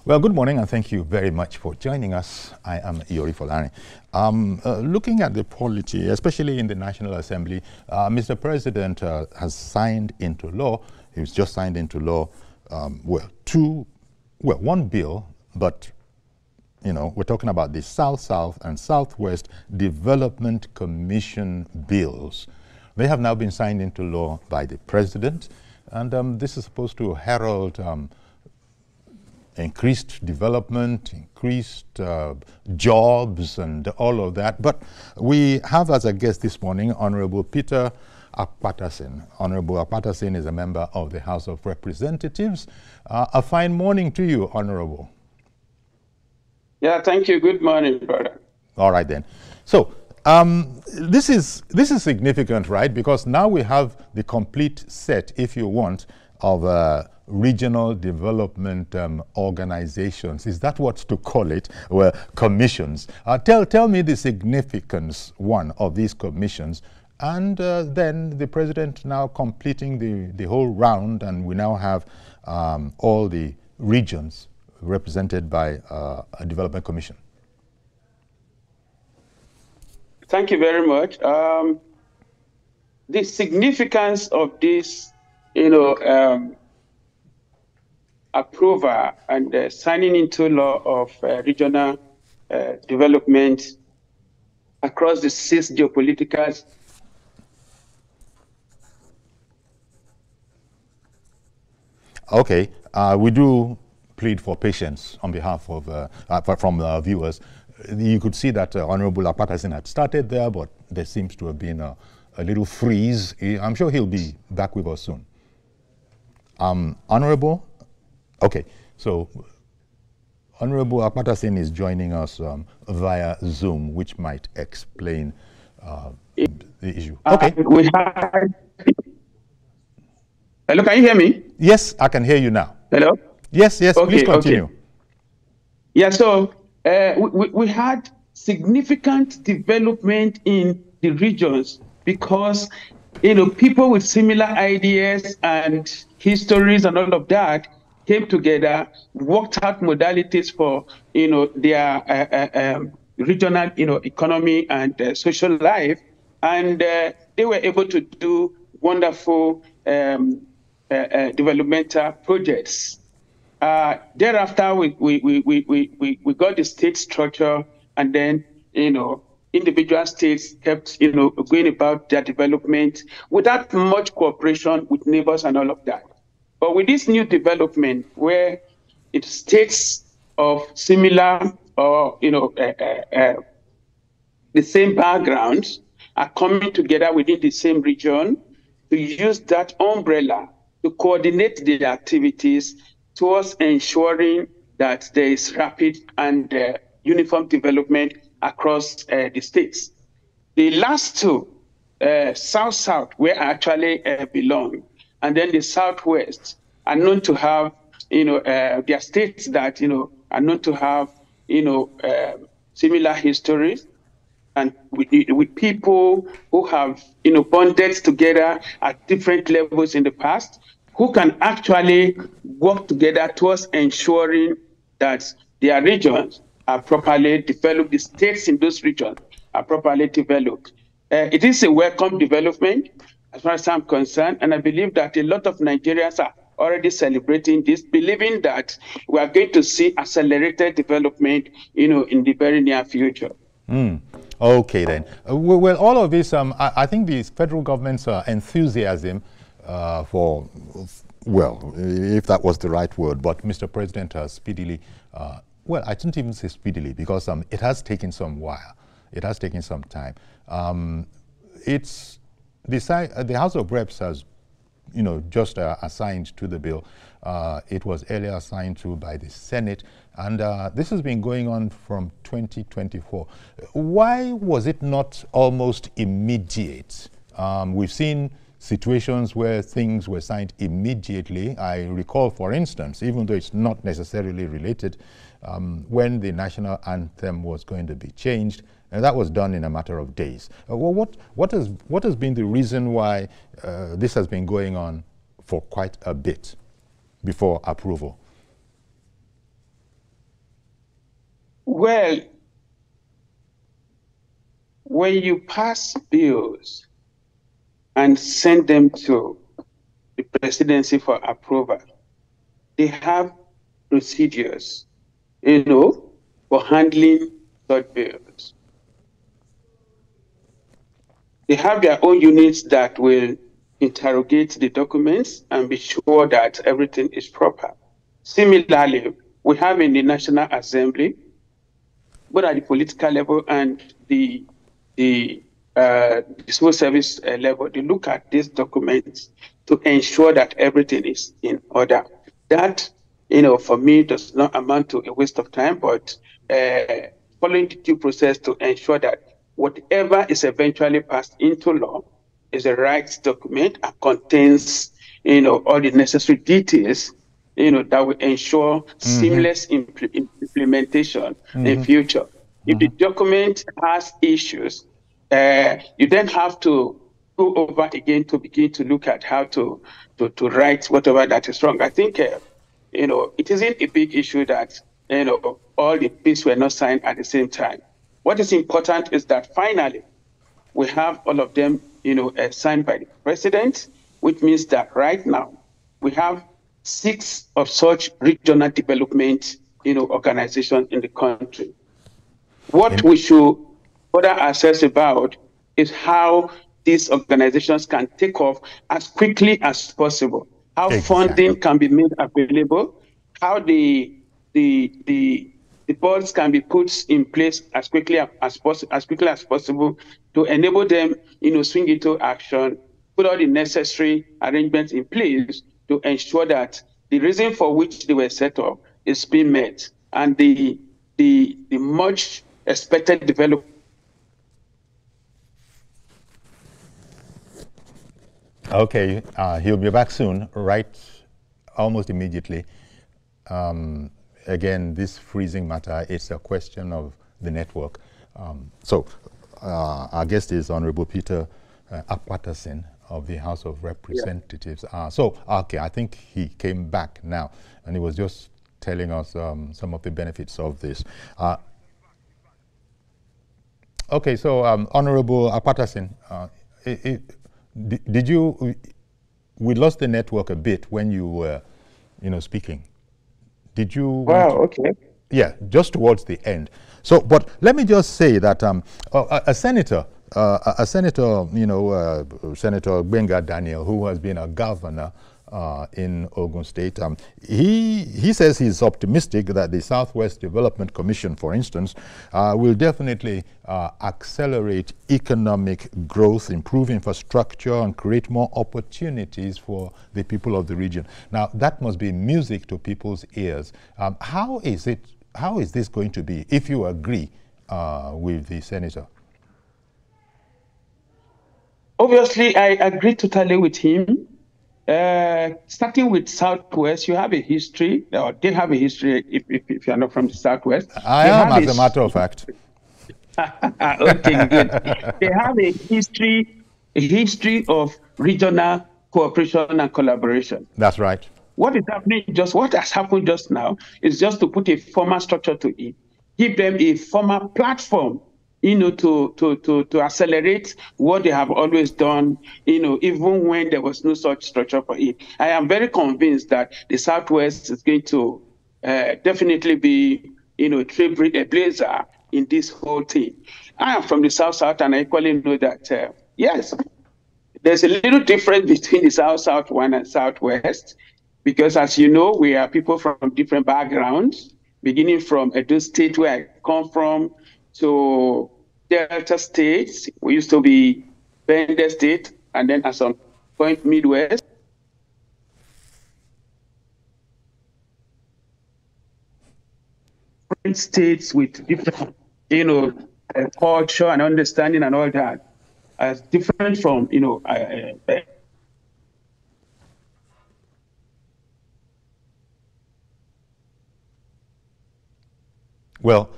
Well, good morning, and thank you very much for joining us. I am Iyori Folani. Looking at the polity, especially in the National Assembly, Mr. President has signed into law, he's just signed into law, one bill, but we're talking about the South-South and Southwest Development Commission bills. They have now been signed into law by the President, and this is supposed to herald increased development, increased jobs, and all of that. But we have as a guest this morning Honorable Peter Akpatasin. Honorable Akpatasin is a member of the House of Representatives. A fine morning to you, Honorable. Yeah, thank you. Good morning, brother. All right then. So this is significant, right? Because now we have the complete set, if you want, of regional development organizations. Is that what to call it? Well, commissions. Tell me the significance, one, of these commissions, and then the President now completing the whole round, and we now have all the regions represented by a development commission. Thank you very much. The significance of this, approval and signing into law of regional development across the 6 geopolitical. Okay, we do plead for patience on behalf of from viewers. You could see that Honorable Akpatasin had started there, but there seems to have been a little freeze. I'm sure he'll be back with us soon. Honorable, okay, so Honorable Akpatasin is joining us via Zoom, which might explain the issue. Okay. Hello, can you hear me? Yes, I can hear you now. Hello? Yes, okay, please continue. Okay. Yeah, so we had significant development in the regions because, people with similar ideas and histories and all of that came together, worked out modalities for, their regional, economy and social life, and they were able to do wonderful developmental projects. Thereafter, we got the state structure, and then, individual states kept, going about their development without much cooperation with neighbors and all of that. But with this new development, where it states of similar or, the same backgrounds are coming together within the same region to use that umbrella to coordinate their activities towards ensuring that there is rapid and uniform development across the states. The last two, South-South, where I actually belong, and then the Southwest, are known to have, their states that, are known to have, similar histories, and with people who have, bonded together at different levels in the past, who can actually work together towards ensuring that their regions are properly developed, the states in those regions are properly developed. It is a welcome development as far as I'm concerned, and I believe that a lot of Nigerians are already celebrating this, believing that we are going to see accelerated development, in the very near future. Okay then. Well, all of this, I think the federal government's enthusiasm for, well, if that was the right word, but Mr. President has speedily, well, I shouldn't even say speedily, because it has taken some while. It has taken some time. It's the House of Reps has, just assigned to the bill. It was earlier assigned to by the Senate, and this has been going on from 2024. Why was it not almost immediate? We've seen situations where things were signed immediately. I recall, for instance, even though it's not necessarily related, when the national anthem was going to be changed, and that was done in a matter of days. Well, what has been the reason why this has been going on for quite a bit before approval? Well, when you pass bills and send them to the presidency for approval, they have procedures, for handling such bills. They have their own units that will interrogate the documents and be sure that everything is proper. Similarly, we have in the National Assembly, both at the political level and the civil service level, they look at these documents to ensure that everything is in order. That, for me, does not amount to a waste of time, but following the due process to ensure that whatever is eventually passed into law is a right document and contains, all the necessary details, that will ensure seamless implementation in future. If the document has issues, you then have to go over again to begin to look at how to write whatever that is wrong. I think, it isn't a big issue that, all the bills were not signed at the same time. What is important is that finally we have all of them, signed by the president, which means that right now we have 6 of such regional development, organizations in the country. What we should further assess about is how these organizations can take off as quickly as possible, how funding can be made available, how the boards can be put in place as quickly as possible to enable them, swing into action, put all the necessary arrangements in place to ensure that the reason for which they were set up is being met, and the much expected development. Okay, he'll be back soon, right? Almost immediately. Again, this freezing matter is a question of the network. Our guest is Honorable Peter Akpatasin of the House of Representatives. Yeah. Okay, I think he came back now, and he was just telling us some of the benefits of this. Okay, so Honorable Akpatasin, did you? We lost the network a bit when you were, speaking. Did you? Wow. Okay. Yeah, just towards the end. So, but let me just say that a senator, Senator Benga Daniel, who has been a governor in Ogun State, he says he's optimistic that the Southwest Development Commission, for instance, will definitely accelerate economic growth, improve infrastructure, and create more opportunities for the people of the region. Now, that must be music to people's ears. How is this going to be, if you agree with the senator? Obviously, I agree totally with him. Starting with Southwest, you have a history, or they have a history if you're not from the Southwest. I am, as a matter of fact. Okay, good. They have a history of regional cooperation and collaboration. That's right. What has happened just now is just to put a formal structure to it, give them a formal platform, to accelerate what they have always done, even when there was no such structure for it. I am very convinced that the Southwest is going to definitely be, a trailblazer in this whole thing. I am from the South, and I equally know that, yes, there's a little difference between the South, one and Southwest, because as you know, we are people from different backgrounds, beginning from Edo State, where I come from, to Delta states. We used to be Bender State, and then at some point Midwest. Different states with different, culture and understanding and all that, as different from, Well,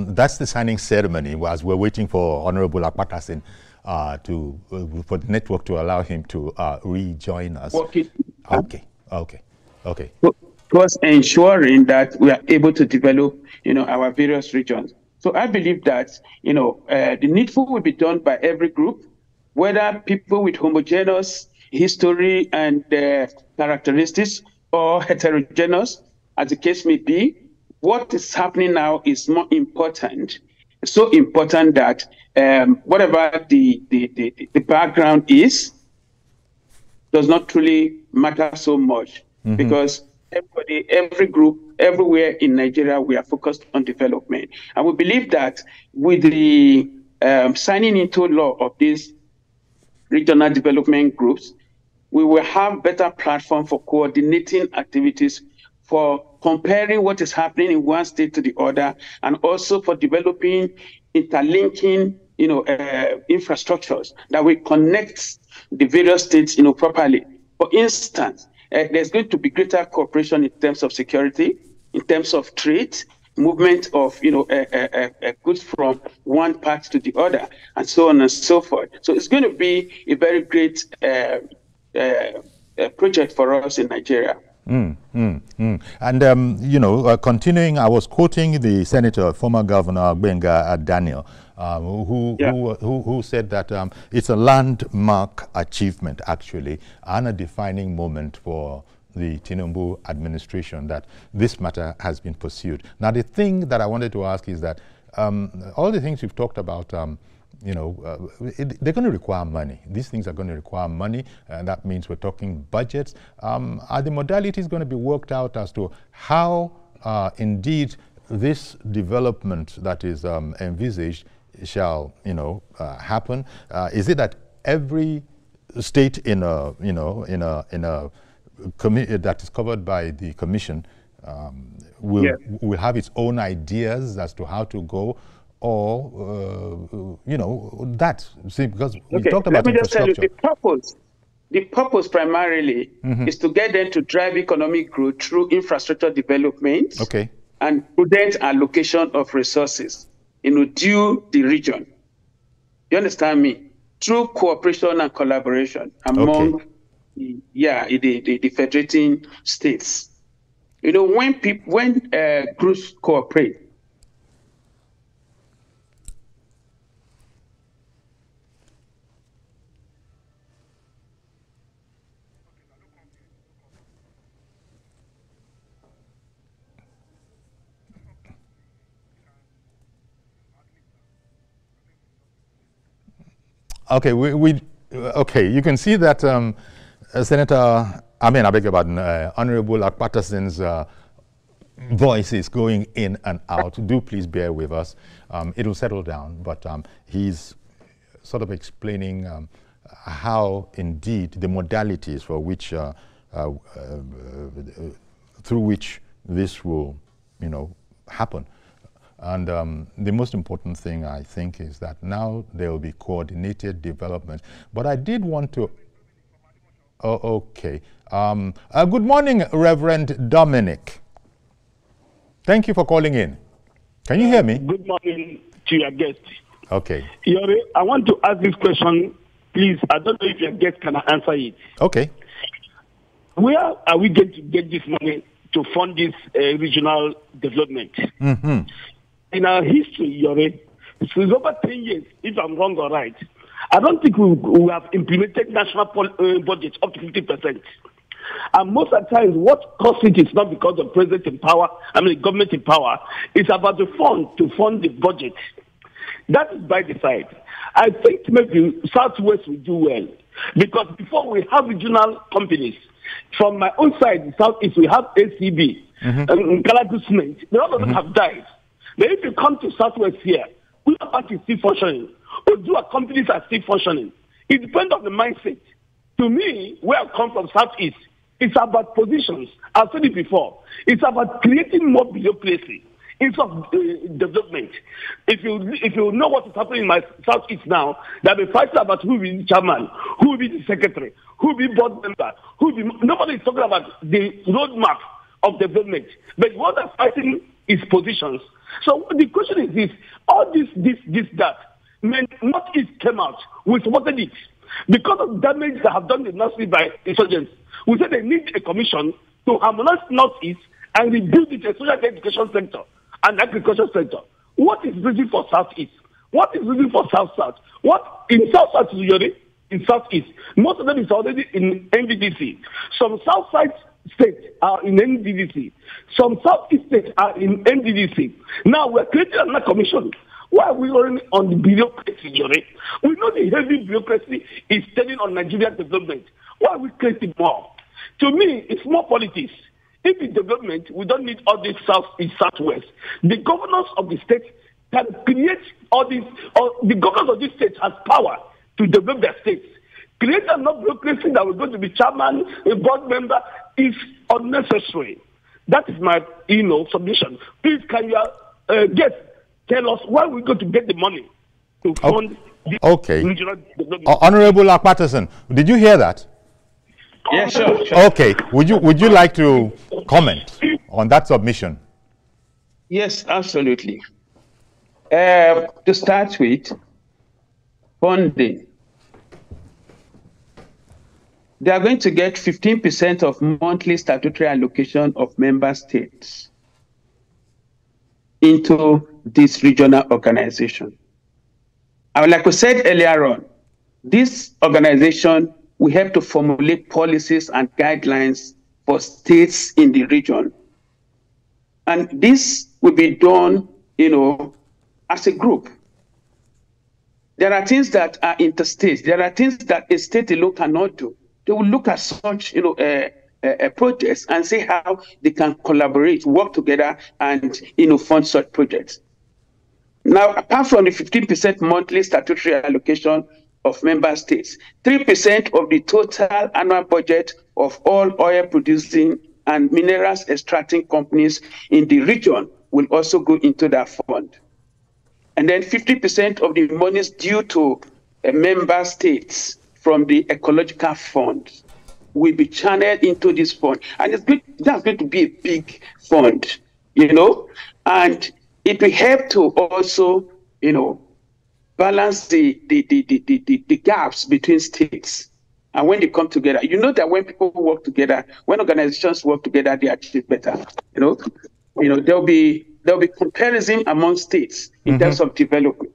that's the signing ceremony, as we're waiting for Honorable Akpatasin for the network to allow him to rejoin us. Okay. Okay. course, ensuring that we are able to develop, our various regions. So I believe that, the needful will be done by every group, whether people with homogeneous history and characteristics or heterogeneous, as the case may be. What is happening now is more important, so important that whatever the background is, does not truly matter so much, because everybody, every group, everywhere in Nigeria, we are focused on development. And we believe that with the signing into law of these regional development groups, we will have better platform for coordinating activities, for comparing what is happening in one state to the other, and also for developing interlinking, infrastructures that will connect the various states, properly. For instance, there's going to be greater cooperation in terms of security, in terms of trade, movement of goods from one part to the other, and so on and so forth. So it's going to be a very great project for us in Nigeria. And, continuing, I was quoting the senator, former governor Benga Daniel, who said that it's a landmark achievement, actually, and a defining moment for the Tinubu administration that this matter has been pursued. Now, the thing that I wanted to ask is that all the things you've talked about, they're going to require money. These things are going to require money, and that means we're talking budgets. Are the modalities going to be worked out as to how, indeed, this development that is envisaged shall, happen? Is it that every state in a that is covered by the commission will have its own ideas as to how to go? Or, because we talked about infrastructure. Let me just tell you, the purpose primarily is to get them to drive economic growth through infrastructure development and prudent allocation of resources, due the region. You understand me? Through cooperation and collaboration among the federating states. When groups cooperate, okay, you can see that Senator, I beg your pardon, Honorable Akpatason's voice is going in and out. Do please bear with us. It'll settle down, but he's sort of explaining how, indeed, the modalities for which, through which this will, happen. And the most important thing, I think, is that now there will be coordinated development. But I did want to... good morning, Reverend Dominic. Thank you for calling in. Can you hear me? Good morning to your guest. Okay. Yori, I want to ask this question, please. I don't know if your guest can answer it. Okay. Where are we going to get this money to fund this regional development? In our history, Yori, since over 10 years, if I'm wrong or right, I don't think we have implemented national budgets up to 50%. And most of the times, what causes it is not because the president in power, the government in power. It's about the fund to fund the budget. That is by the side. I think maybe Southwest will do well. Because before we have regional companies, from my own side, the Southeast, we have ACB and Galaxy Cement. All of them have died. But if you come to Southwest here, we are parties still functioning. Odua companies are still functioning. It depends on the mindset. To me, where I come from Southeast, it's about positions. I've said it before. It's about creating more bureaucracy instead of development. If you know what is happening in my Southeast now, they'll be fighting about who will be the chairman, who will be the secretary, who will be board member, nobody is talking about the roadmap of development. But what they're fighting is positions. So the question is this: all this, that. Northeast came out. We supported it because of damage that have done the nursery by insurgents. We said they need a commission to harmonize Northeast and rebuild the social education sector and agriculture sector. What is reason for Southeast? What is reason for South-South? What in South-South is in Southeast? Most of them is already in NDDC. Some South-Side states are in NDDC. Some Southeast states are in NDDC. Now we're creating another commission. Why are we running on the bureaucracy, Yuri? We know the heavy bureaucracy is standing on Nigerian development. Why are we creating more? To me, it's more politics. If it's development, we don't need all this South-East, South-West. The governors of the state can create all these, or the governors of this state has power to develop their states. Create enough bureaucracy that we're going to be chairman, a board member, is unnecessary. That is my, submission. Please, can you tell us where we're going to get the money to fund this regional development? Honorable Patterson, did you hear that? Yeah, sure. Okay. Would you like to comment on that submission? Yes, absolutely. To start with, funding. They are going to get 15% of monthly statutory allocation of member states into this regional organization. And like we said earlier on, this organization will help to formulate policies and guidelines for states in the region. And this will be done, as a group. There are things that are interstate. There are things that a state alone cannot do. They will look at such, projects and see how they can collaborate, work together, and, fund such projects. Now, apart from the 15% monthly statutory allocation of member states, 3% of the total annual budget of all oil-producing and minerals extracting companies in the region will also go into that fund. And then 50% of the monies due to member states from the ecological fund will be channeled into this fund. And that's going to be a big fund, and it will help to also, balance the gaps between states. And when they come together, that when people work together, when organizations work together, they achieve better. There'll be comparison among states in terms of development.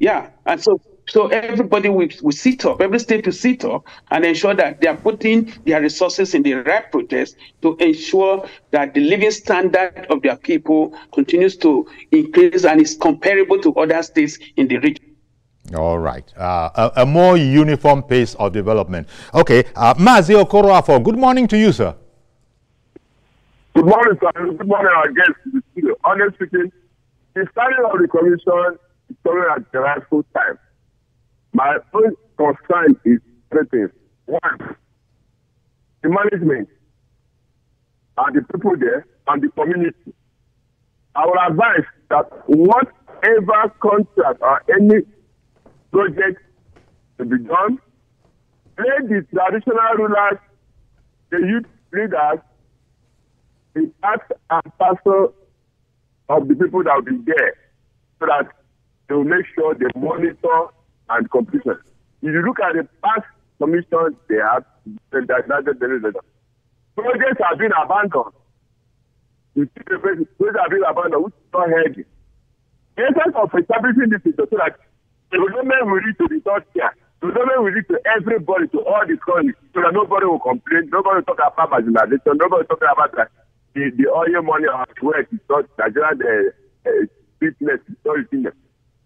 Yeah, and so everybody will sit up, every state will sit up and ensure that they are putting their resources in the right projects to ensure that the living standard of their people continues to increase and is comparable to other states in the region. All right. A more uniform pace of development. Okay. Mazi Okoroafo, good morning to you, sir. Good morning, sir. Good morning, our guests in the studio. Honestly speaking, the starting of the commission is coming at the rightful time. My own concern is three things. One, the management and the people there and the community. I would advise that whatever contract or any project to be done, let the traditional rulers, the youth leaders, the part and parcel of the people that will be there, so that they will make sure they monitor and completion. If you look at the past commissions they have, projects have been abandoned. You see the projects have been abandoned, which is not healthy. The essence of establishing this is so that the development will reach to the third tier. The development will reach to everybody, to all the colonies, so that nobody will complain, nobody will talk about marginalization, nobody will talk about the oil money or the wealth is not Nigerian business, is not in them.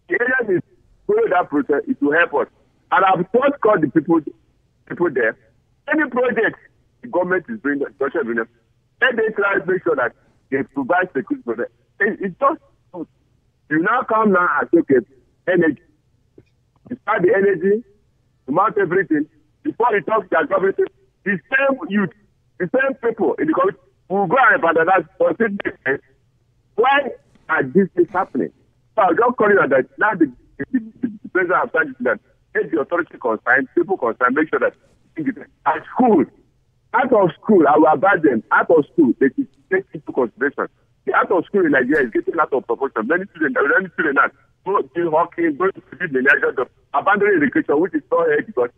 The area is follow that process, it will help us. And I've just called the people there. Any project the government is bringing, let they try to make sure that they provide security for them. It's just good. You now come now and say, okay, energy. You start the energy, you mount everything. Before you talk to everything, the same youth, the same people in the community will go and vandalize for citizens. Why are these things happening? So I'll just call you that now the president has started that let the authority concerned, people concerned, make sure that at school, out of school, I will advise them, out of school, they should take into consideration. The out of school in Nigeria is getting out of proportion. Many students are going hockey, going to the Nigeria, abandoning education, which is so hard because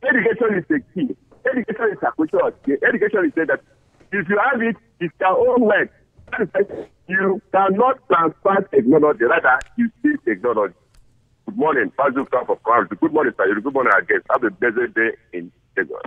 education is the key. Education is a question of key. Education is that If you have it, it's your own work. You cannot transfer technology, rather you see technology. Good morning, Good morning, sir. Good morning, I guess. Have a blessed day in Lagos.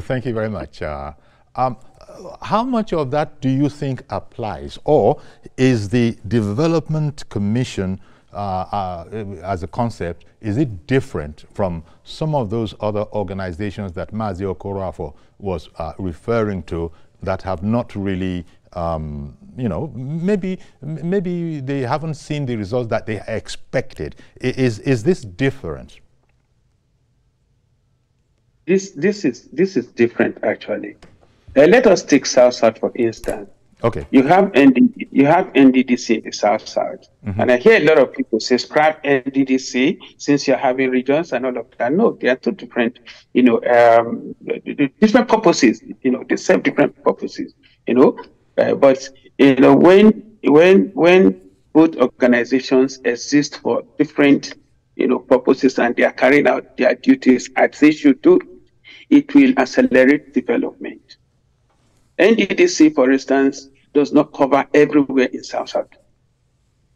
Thank you very much. How much of that do you think applies, or is the Development Commission as a concept, is it different from some of those other organizations that Mazi Okorafor was referring to that have not really, you know, maybe they haven't seen the results that they expected? Is this different? This is different, actually. Let us take South-South, for instance. Okay. You have NDDC in the South-South. And I hear a lot of people say, scrap NDDC since you're having regions and all of that. No, they are two different, you know, different purposes. You know, they serve different purposes, you know. But, you know, when both organizations exist for different, you know, purposes and they are carrying out their duties as they should do, it will accelerate development. NDDC, for instance, does not cover everywhere in South-South,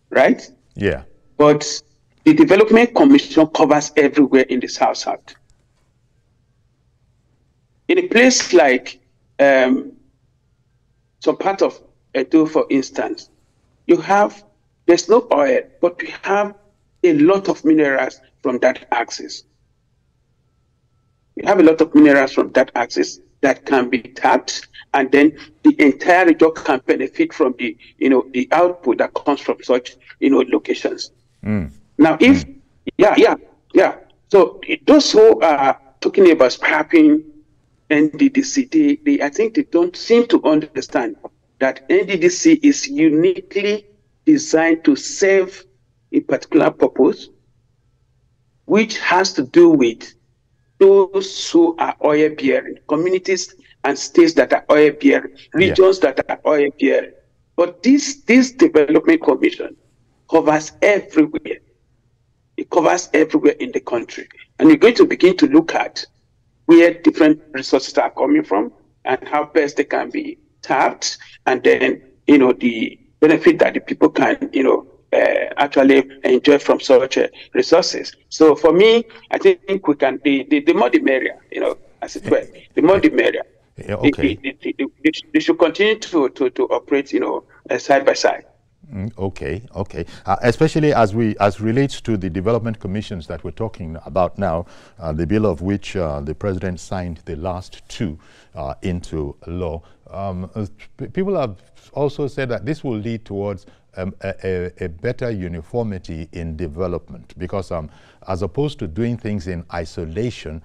right? Yeah. But the Development Commission covers everywhere in the South-South. In a place like some part of Edo, for instance, there's no oil, but we have a lot of minerals from that axis. We have a lot of minerals from that axis that can be tapped, and then the entire region can benefit from the, you know, the output that comes from such, you know, locations. Now, if, so those who are talking about scrapping NDDC, I think they don't seem to understand that NDDC is uniquely designed to serve a particular purpose, which has to do with those who are oil bearing, communities and states that are oil bearing, regions that are oil bearing. But this Development Commission covers everywhere. It covers everywhere in the country. And you're going to begin to look at where different resources are coming from and how best they can be tapped, and then, you know, the benefit that the people can, you know, actually enjoy from such resources. So for me, I think we can, the more the merrier, you know, as it were, the more the merrier. Yeah, okay. They should continue to operate, you know, side by side. Okay. Especially as relates to the development commissions that we're talking about now, the bill of which the president signed the last two into law. People have also said that this will lead towards a better uniformity in development, because as opposed to doing things in isolation,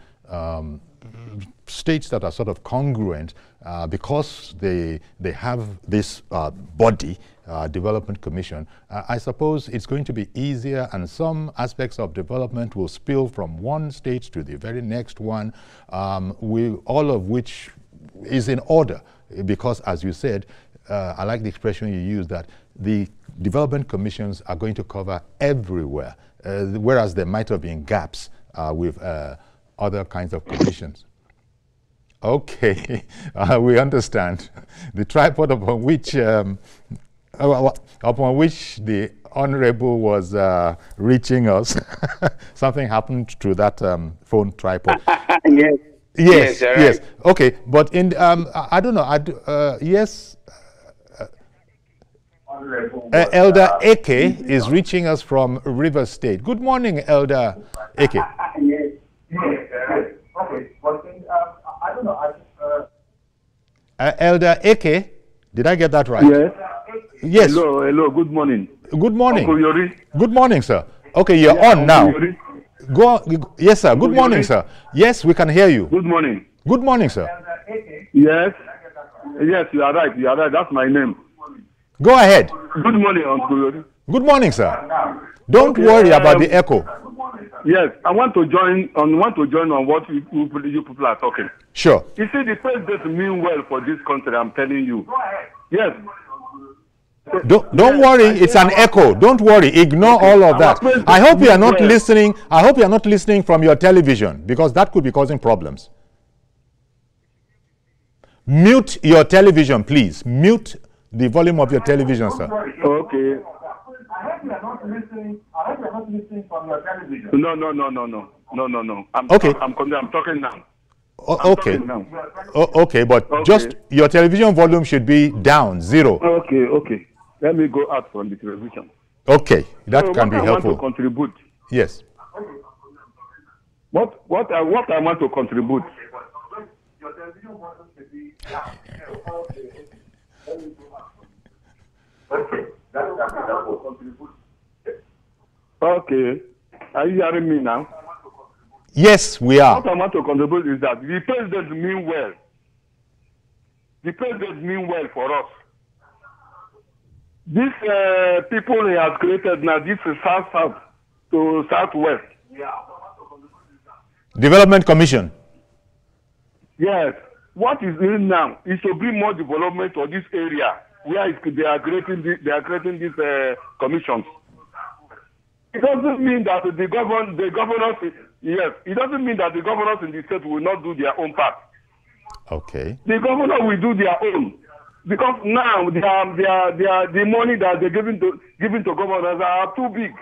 states that are sort of congruent, because they have this body, Development Commission, I suppose it's going to be easier, and some aspects of development will spill from one state to the very next one, all of which is in order, because, as you said, I like the expression you used, that the development commissions are going to cover everywhere, whereas there might have been gaps with other kinds of commissions. Okay, we understand. The tripod upon which the Honorable was reaching us, something happened to that phone tripod. Yes. Okay, but in I don't know. Yes. Elder Eke is reaching us from River State. Good morning, Elder Eke. Okay, but I don't know. Elder Eke, did I get that right? Yes. Yes. Hello. Good morning. Good morning. Uncle Yori. Good morning, sir. Okay, you're on now. Yori. Go on. Yes, sir. Good morning, sir. Yes, we can hear you. Good morning. Good morning, sir. Yes, you are right. That's my name. Go ahead. Good morning, Uncle Yori. Good morning, sir. Don't worry about the echo. Yes, I want to join on what you people are talking. Sure. You see, the president mean well for this country, I'm telling you. Yes. Don't worry, it's an echo. Don't worry, ignore all of that. I hope you are not listening. I hope you are not listening from your television, because that could be causing problems. Mute your television, please. Mute the volume of your television, sir. Okay. I hope you are not listening. I hope you are not listening from your television. No. I'm talking now. Okay. Okay, but just your television volume should be down, 0. Okay. Let me go out from the television. Okay, that can be helpful. I want to contribute. Yes. What I want to contribute. Your television volume should be Okay. Are you hearing me now? Yes, we are. What I want to contribute is that the president mean well. The president mean well for us. These people he has created now, this is south to southwest. Development Commission. Yes. What is doing now is to bring more development to this area where they are creating these commissions. It doesn't mean that the governors, yes, it doesn't mean that the governors in the state will not do their own part. Okay. The governor will do their own. Because now the money that they're giving to governors are too big.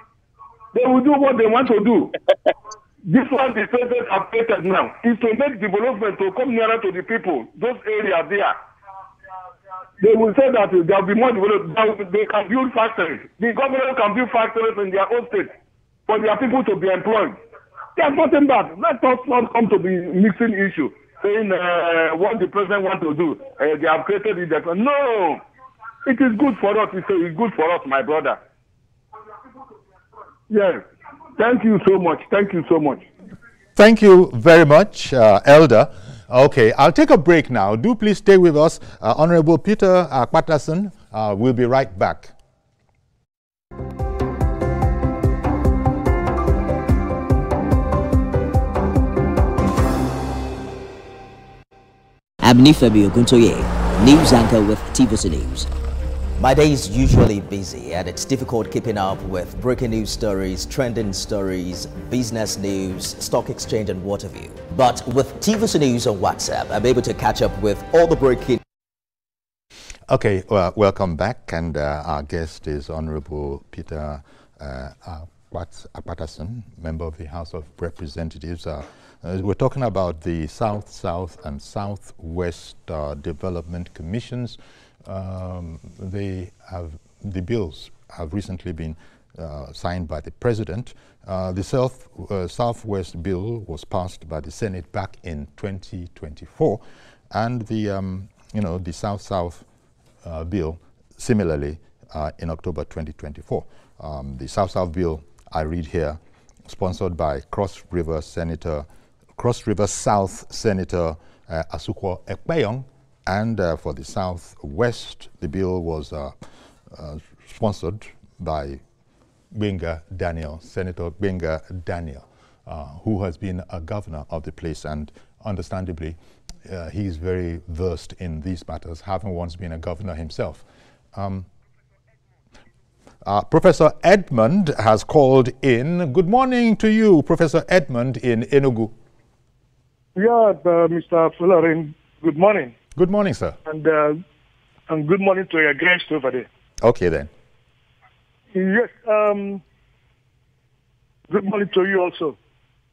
They will do what they want to do. This one the president have created now is to make development to come nearer to the people, those areas there. They will say that there will be more development. They can build factories. The government can build factories in their own state for their people to be employed. There's nothing bad. Let us not come to the mixing issue, saying what the president wants to do. They have created it. No, it is good for us. It's good for us, my brother. Yes. Thank you so much. Thank you so much. Thank you very much, Elder. Okay, I'll take a break now. Do please stay with us. Honorable Peter Patterson will be right back. I'm Nifemi Oguntoye, news anchor with TVC News. My day is usually busy and it's difficult keeping up with breaking news stories, trending stories, business news, stock exchange and what have you. But with TVC News on WhatsApp, I'm able to catch up with all the breaking. Okay, well, welcome back, and our guest is Honorable Peter Patterson, member of the House of Representatives. We're talking about the South, South and Southwest Development Commissions. The bills have recently been signed by the President. The Southwest bill was passed by the Senate back in 2024, and the South-South bill similarly in October 2024. The South-South bill, I read here, sponsored by Cross River South Senator Asukwo Ekpeyong. And for the Southwest, the bill was sponsored by Senator Benga Daniel, who has been a governor of the place, and understandably, he's very versed in these matters, having once been a governor himself. Professor Edmund has called in. Good morning to you, Professor Edmund in Enugu. Yeah, Mr. Fularin, good morning. Good morning, sir. And good morning to your guest over there. Okay, then. Yes, good morning to you also.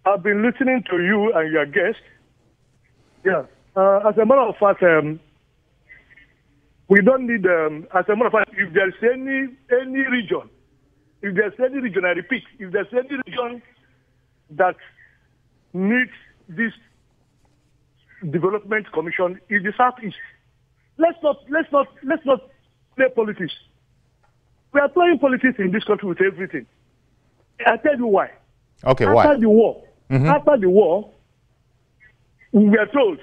I've been listening to you and your guest. Yeah. As a matter of fact, we don't need, as a matter of fact, if there's any region, I repeat, if there's any region that needs this development commission, is the Southeast. Let's not play politics. We are playing politics in this country with everything. I'll tell you why. Okay, after why? After the war, we were told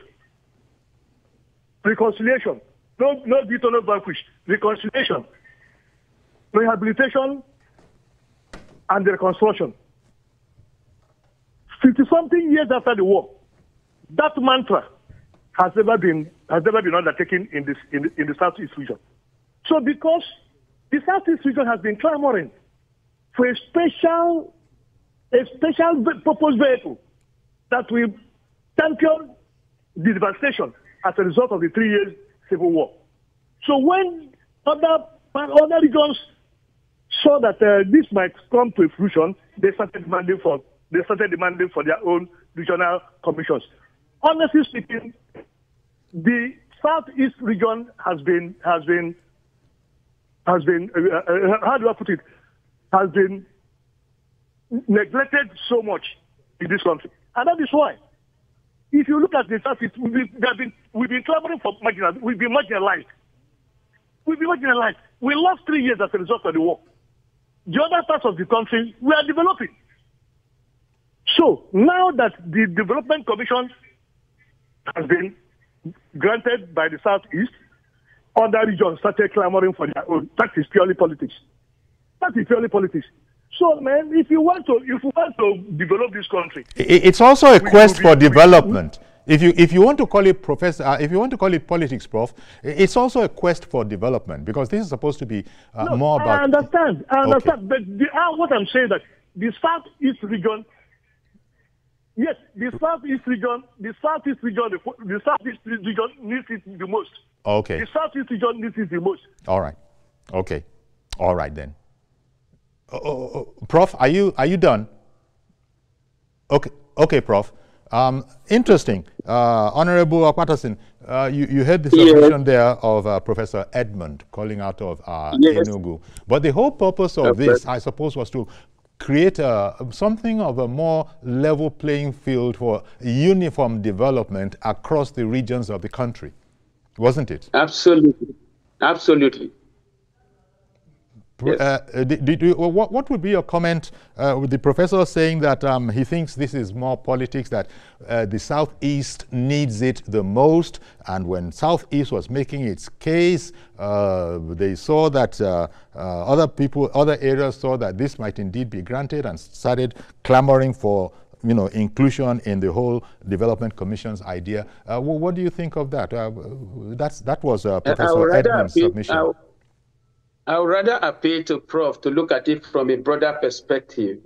reconciliation. No beaten, no vanquish. Reconciliation, rehabilitation, and the reconstruction. 50-something years after the war, that mantra has never been undertaken in the Southeast region. So because the Southeast region has been clamoring for a special purpose vehicle that will champion the devastation as a result of the 3 years civil war. So when other regions saw that this might come to fruition, they started demanding for their own regional commissions. Honestly speaking, the Southeast region has been how do I put it? Has been neglected so much in this country, and that is why. If you look at the Southeast, we've been clamoring for marginalized. We've been marginalized. We lost 3 years as a result of the war. The other parts of the country, we are developing. So now that the Development Commission has been granted by the Southeast, other regions started clamoring for their own. That is purely politics. So, man, if you want to develop this country, it's also a quest for development. If you want to call it if you want to call it politics, Prof, it's also a quest for development, because this is supposed to be more about. I understand, but what I'm saying that the Southeast region. Yes, the Southeast region needs it the most. Okay. The Southeast region needs it the most. All right. Okay. All right then. Prof, are you done? Okay. Okay, Prof. Interesting. Honorable Patterson, you heard the submission there of Professor Edmund calling out of Enugu. But the whole purpose of this, I suppose, was to create something of a more level playing field for uniform development across the regions of the country, wasn't it? Absolutely. Absolutely. Yes. What would be your comment with the professor saying that he thinks this is more politics, that the Southeast needs it the most, and when Southeast was making its case, they saw that other areas saw that this might indeed be granted and started clamoring for inclusion in the whole Development Commission's idea. What do you think of that? That was Professor Edmund's submission. I would rather appeal to Prof to look at it from a broader perspective,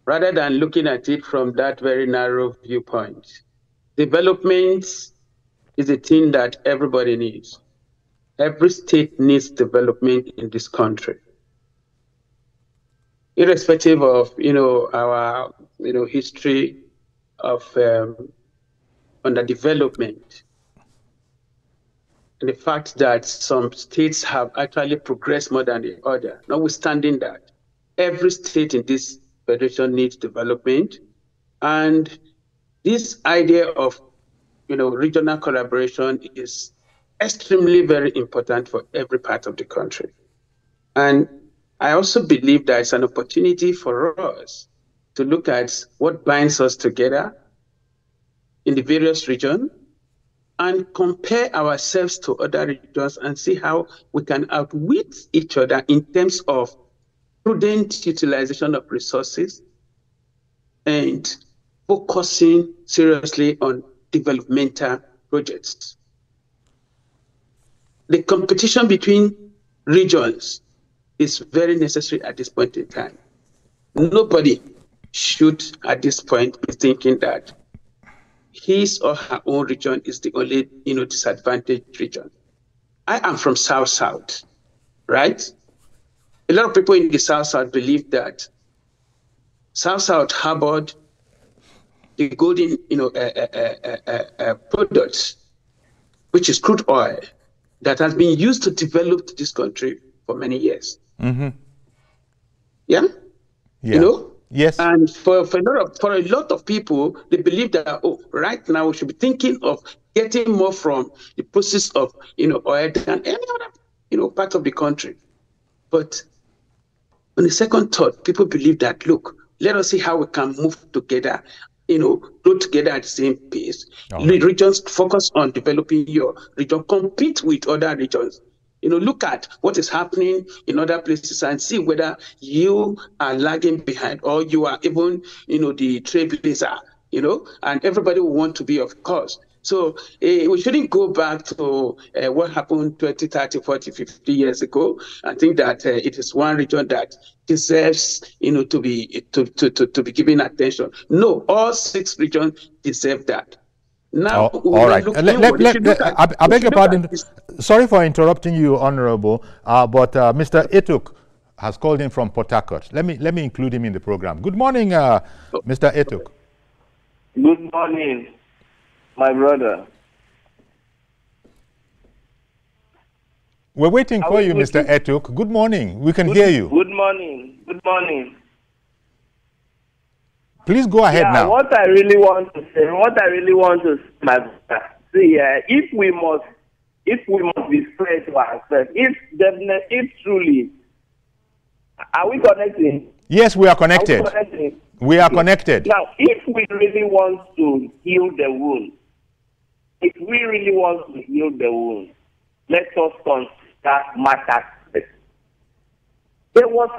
rather than looking at it from that very narrow viewpoint. Development is a thing that everybody needs. Every state needs development in this country. Irrespective of, our, history of underdevelopment. And the fact that some states have actually progressed more than the other. Notwithstanding that, every state in this federation needs development. And this idea of, regional collaboration is extremely very important for every part of the country. And I also believe that it's an opportunity for us to look at what binds us together in the various regions, and compare ourselves to other regions and see how we can outwit each other in terms of prudent utilization of resources and focusing seriously on developmental projects. The competition between regions is very necessary at this point in time. Nobody should, at this point, be thinking that his or her own region is the only, disadvantaged region. I am from South-South, right? A lot of people in the South-South believe that South-South harbored the golden, products, which is crude oil, that has been used to develop this country for many years. Mm-hmm. Yeah? Yes. And for a lot of people, they believe that, right now we should be thinking of getting more from the process of, oil than any other, part of the country. But on the second thought, people believe that, look, let us see how we can move together, grow together at the same pace. Right. Regions focus on developing your region, compete with other regions. Look at what is happening in other places and see whether you are lagging behind or you are even, the trailblazer, and everybody will want to be, of course. So we shouldn't go back to what happened 20, 30, 40, 50 years ago. I think that it is one region that deserves, to be given attention. No, all 6 regions deserve that. Now, all right. I beg your pardon. Sorry for interrupting you, Honorable, but Mr. Etuk has called in from Port Harcourt. Let me include him in the program. Good morning, Mr. Etuk. Good morning, my brother. We're waiting for you, Mr. Etuk. Good morning. We can hear you. Good morning. Good morning. Please go ahead now. What I really want to say, my brother, see, if we must be fair to ourselves, if truly, are we connecting? Yes, we are connected. We are connected. Now, if we really want to heal the wound, let us consider matters. There was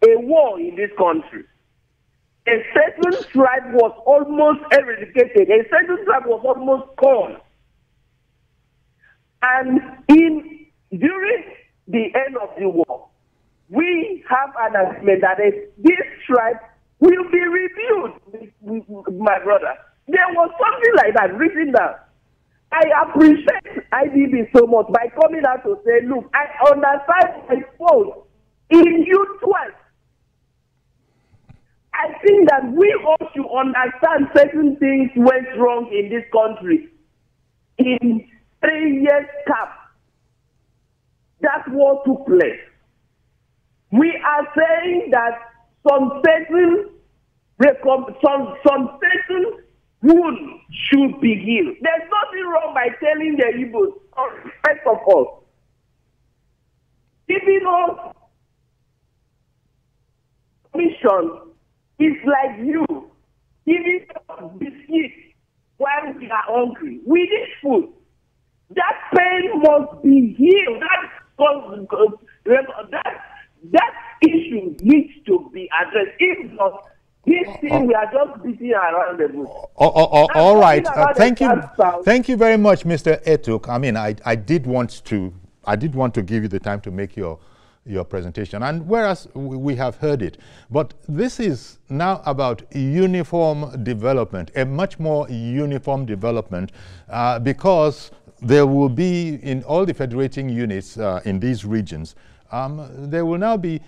a war in this country. A certain tribe was almost eradicated. A certain tribe was almost gone. And during the end of the war, we have an agreement that this tribe will be rebuilt, my brother. There was something like that written down. I appreciate IDB so much by coming out to say, look, I understand my fault in you twice. I think that we ought to understand certain things went wrong in this country. In 3 years' cap, that war took place. We are saying that some certain wound should be healed. There's nothing wrong by telling the Igbos, first of all, giving us mission is like you giving us biscuits while we are hungry. We need food. That pain must be healed. That issue needs to be addressed. If not, this thing we are just beating around the bush. All right. Thank you very much, Mr. Etuk. I mean, I did want to give you the time to make your presentation, and whereas we have heard it, but this is now about uniform development, a much more uniform development, because there will be, in all the federating units in these regions, there will now be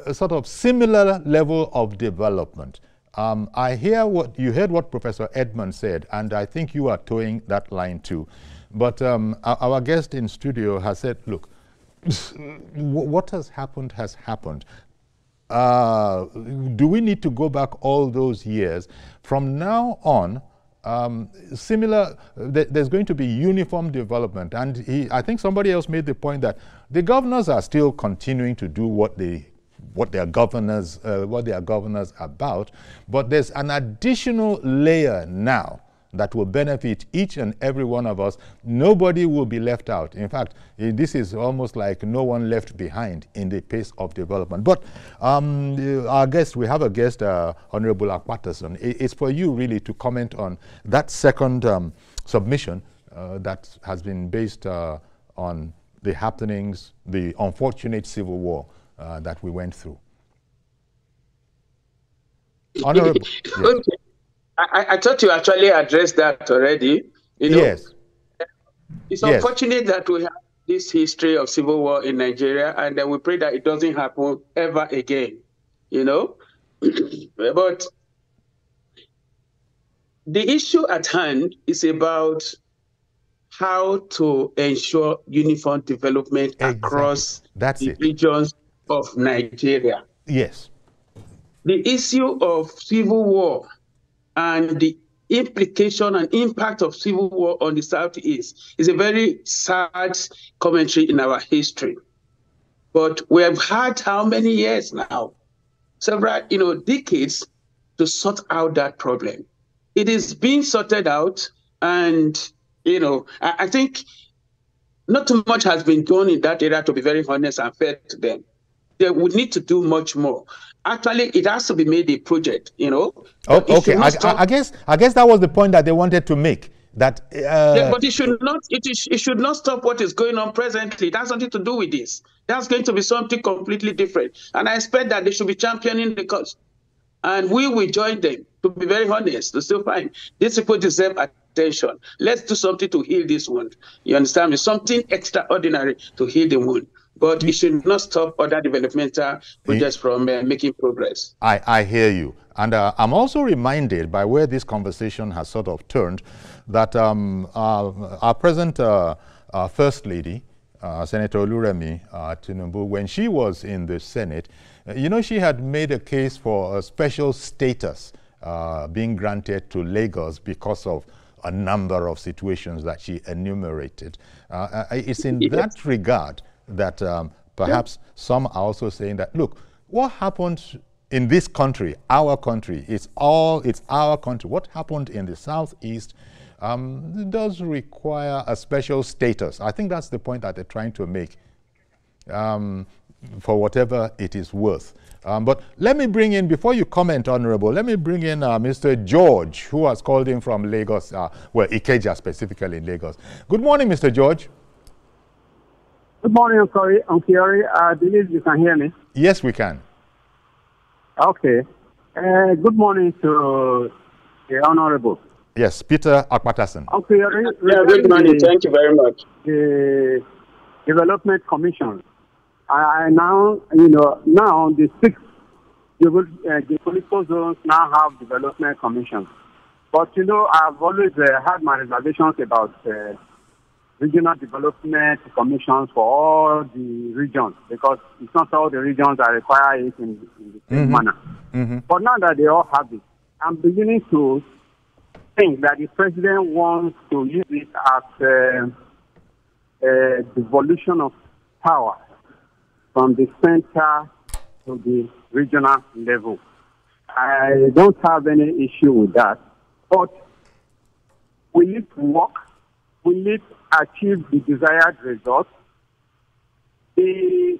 a sort of similar level of development. I hear you heard what Professor Edmund said, and I think you are towing that line too. But our guest in studio has said, look, what has happened has happened. Do we need to go back all those years? From now on, there's going to be uniform development. And I think somebody else made the point that the governors are still continuing to do what they are governors about, but there's an additional layer now that will benefit each and every one of us. Nobody will be left out. In fact, this is almost like no one left behind in the pace of development. But our guest, we have a guest, Honorable Akpatason. It's for you really to comment on that second submission that has been based on the happenings, the unfortunate civil war that we went through. Honorable. Yes. Okay. I thought you actually addressed that already. Yes. It's unfortunate that we have this history of civil war in Nigeria, and we pray that it doesn't happen ever again, But the issue at hand is about how to ensure uniform development across the regions of Nigeria. Yes. The issue of civil war and the implication and impact of civil war on the Southeast is a very sad commentary in our history. But we have had how many years now? Several, decades to sort out that problem. It is being sorted out, and, I think not too much has been done in that area, to be very honest and fair to them. They would need to do much more. Actually, it has to be made a project, Okay, I guess that was the point that they wanted to make. That but it should not stop what is going on presently. It has nothing to do with this. That's going to be something completely different. And I expect that they should be championing the cause. And we will join them, to be very honest, to still find these people deserve attention. Let's do something to heal this wound. You understand me? Something extraordinary to heal the wound. But it should not stop other developmental projects from making progress. I hear you. And I'm also reminded by where this conversation has sort of turned that our present First Lady, Senator Oluremi Tinubu, when she was in the Senate, you know, she had made a case for a special status being granted to Lagos because of a number of situations that she enumerated. It's in that regard that perhaps some are also saying that, look, what happened in this country, our country, it's our country. What happened in the Southeast does require a special status. I think that's the point that they're trying to make, for whatever it is worth. But let me bring in, before you comment, Honorable, let me bring in Mr. George, who has called in from Lagos, well, Ikeja specifically in Lagos. Good morning, Mr. George. Good morning, Uncle. I believe you can hear me. Yes, we can. Okay. Good morning to the Honorable. Yes, Peter Akpatason. Okay. Yeah, good morning. Thank you very much. The Development Commission. Now the 6 the political zones now have development commissions. But, you know, I've always had my reservations about regional development commissions for all the regions, because it's not all the regions that require it in the same manner. But now that they all have it, I'm beginning to think that the president wants to use it as a devolution of power from the center to the regional level. I don't have any issue with that, but we need to work. We need to achieve the desired results. The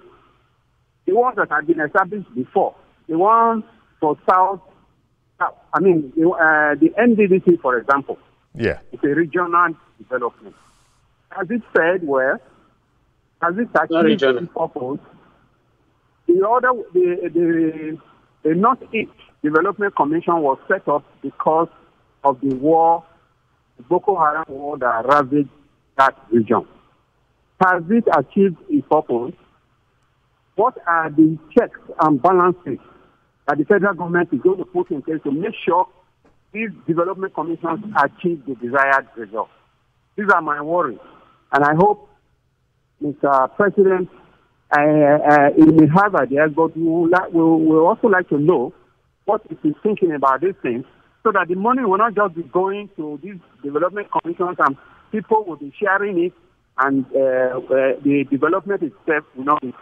ones that have been established before, the ones for the NDDC, for example, it's a regional development. Has it fared well? Has it achieved the purpose? The Northeast Development Commission was set up because of the war, the Boko Haram war that ravaged that region. Has it achieved its purpose? What are the checks and balances that the federal government is going to put in place to make sure these development commissions achieve the desired result? These are my worries. And I hope, Mr. President, he may have ideas, but we would also like to know what he's thinking about these things, so that the money will not just be going to these development commissions and people will be sharing it, and the development itself will not be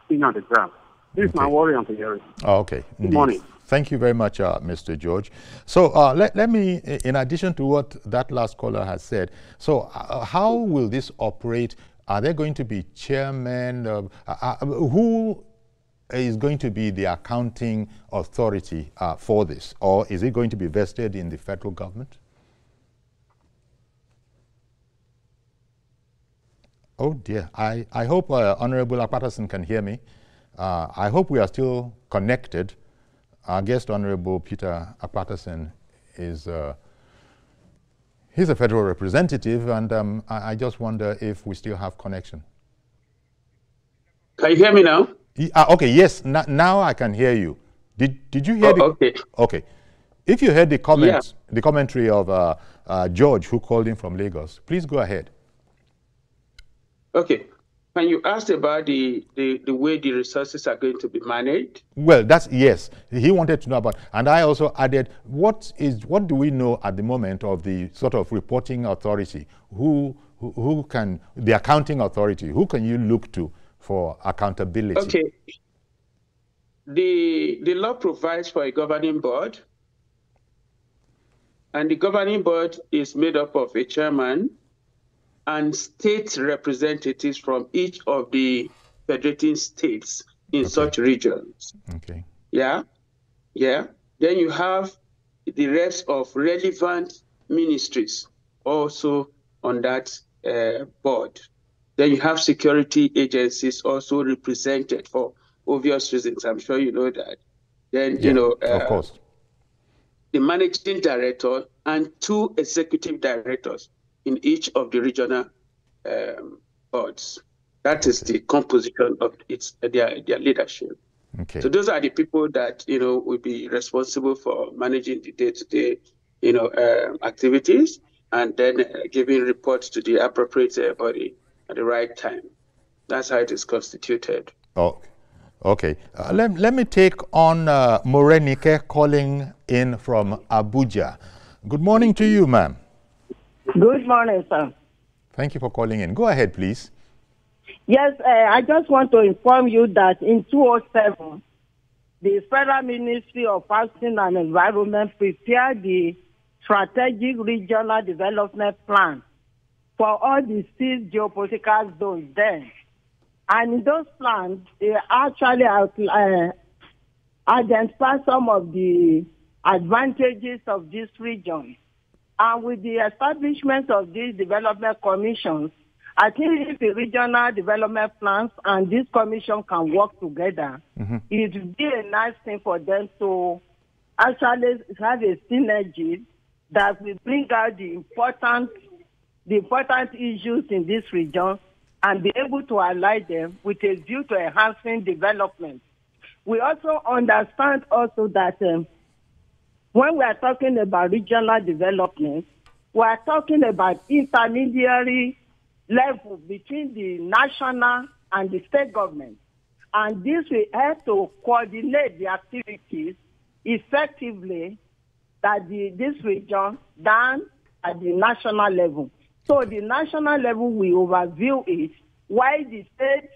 seen on the ground. This is my worry on the area. Oh, okay. Good morning. Thank you very much, Mr. George. So let me, in addition to what that last caller has said, so how will this operate? Are there going to be chairmen? Who is going to be the accounting authority for this? Or is it going to be vested in the federal government? Oh dear, I hope Honorable Akpatason can hear me. I hope we are still connected. Our guest, Honorable Peter Akpatason, is he's a federal representative, and I just wonder if we still have connection. Can you hear me now? Okay, yes, now I can hear you. Did you hear okay. Okay. If you heard the comments, the commentary of George, who called in from Lagos, please go ahead. Okay. Can you ask about the way the resources are going to be managed? Well, yes. He wanted to know about, and I also added, what do we know at the moment of the sort of reporting authority? Who can, the accounting authority, who can you look to for accountability? Okay. The law provides for a governing board, and the governing board is made up of a chairman and state representatives from each of the federating states in such regions. Okay. Yeah. Then you have the rest of relevant ministries also on that board. Then you have security agencies also represented for obvious reasons. I'm sure you know that. Then, of course. the managing director, and 2 executive directors in each of the regional boards. That is the composition of their leadership. Okay. So those are the people that will be responsible for managing the day-to-day activities, and then giving reports to the appropriate body at the right time. That's how it is constituted. Oh, okay. Let me take on Morenike calling in from Abuja. Good morning to you, ma'am. Good morning, sir. Thank you for calling in. Go ahead, please. Yes, I just want to inform you that in 2007, the Federal Ministry of Housing and Environment prepared the Strategic Regional Development Plan for all the 6 geopolitical zones then. And in those plans, they actually identify some of the advantages of this region. And with the establishment of these development commissions, I think if the regional development plans and this commission can work together, it would be a nice thing for them to actually have a synergy that will bring out the important issues in this region and be able to align them with a view to enhancing development. We also understand also that when we are talking about regional development, we are talking about intermediary level between the national and the state government. And this will help to coordinate the activities effectively that this region done at the national level. So the national level will overview it, while the state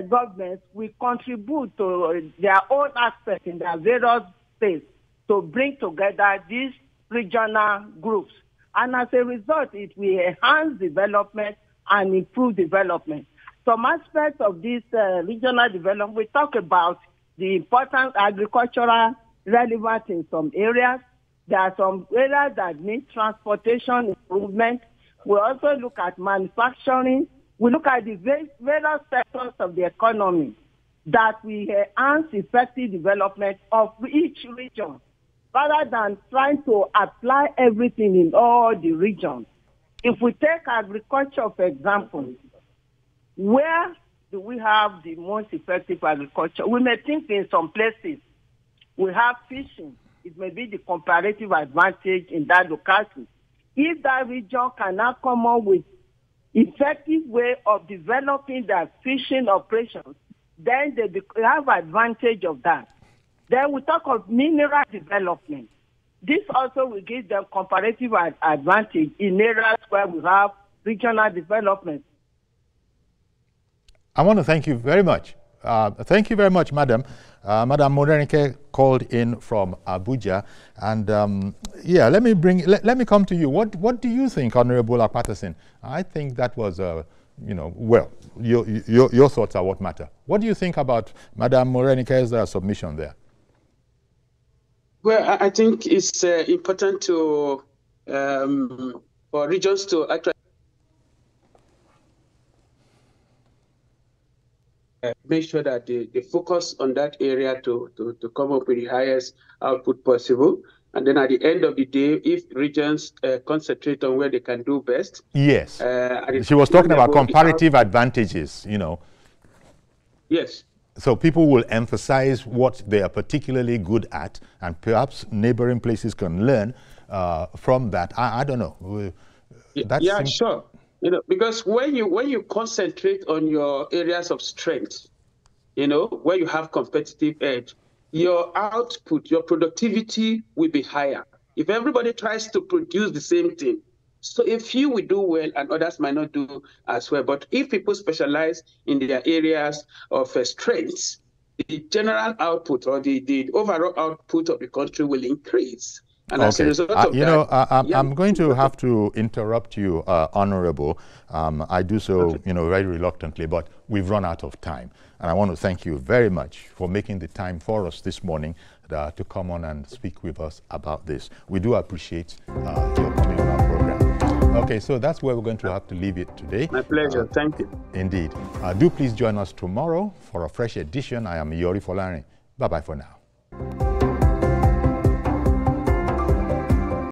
governments will contribute to their own aspects in their various states to bring together these regional groups. And as a result, it will enhance development and improve development. Some aspects of this regional development, we talk about the important agricultural relevance in some areas. There are some areas that need transportation improvement. We also look at manufacturing. We look at the various sectors of the economy that will enhance effective development of each region, rather than trying to apply everything in all the regions. If we take agriculture, for example, where do we have the most effective agriculture? We may think in some places we have fishing. It may be the comparative advantage in that locality. If that region cannot come up with effective way of developing their fishing operations, then they have advantage of that. Then we talk of mineral development. This also will give them comparative advantage in areas where we have regional development. I want to thank you very much. Thank you very much, Madam. Madam Morenike called in from Abuja. And yeah, let me come to you. What do you think, Honorable Patterson? I think that was, well, your thoughts are what matter. What do you think about Madam Morenike's submission there? Well, I think it's important to for regions to actually make sure that they focus on that area to come up with the highest output possible. And then at the end of the day, if regions concentrate on where they can do best. Yes. She was talking about comparative advantages, Yes. So people will emphasize what they are particularly good at, and perhaps neighboring places can learn from that. I don't know. Yeah, sure. Because when you concentrate on your areas of strength, where you have competitive edge, your output, your productivity will be higher. If everybody tries to produce the same thing, so a few will do well and others might not do as well. But if people specialize in their areas of strengths, the general output or the overall output of the country will increase. And as a result of that, I'm going to have to interrupt you, Honorable. I do so, very reluctantly, but we've run out of time. And I want to thank you very much for making the time for us this morning to come on and speak with us about this. We do appreciate your coming on our program. Okay, so that's where we're going to have to leave it today. My pleasure. Thank you. Indeed. Do please join us tomorrow for a fresh edition. I am Yori Folani. Bye-bye for now.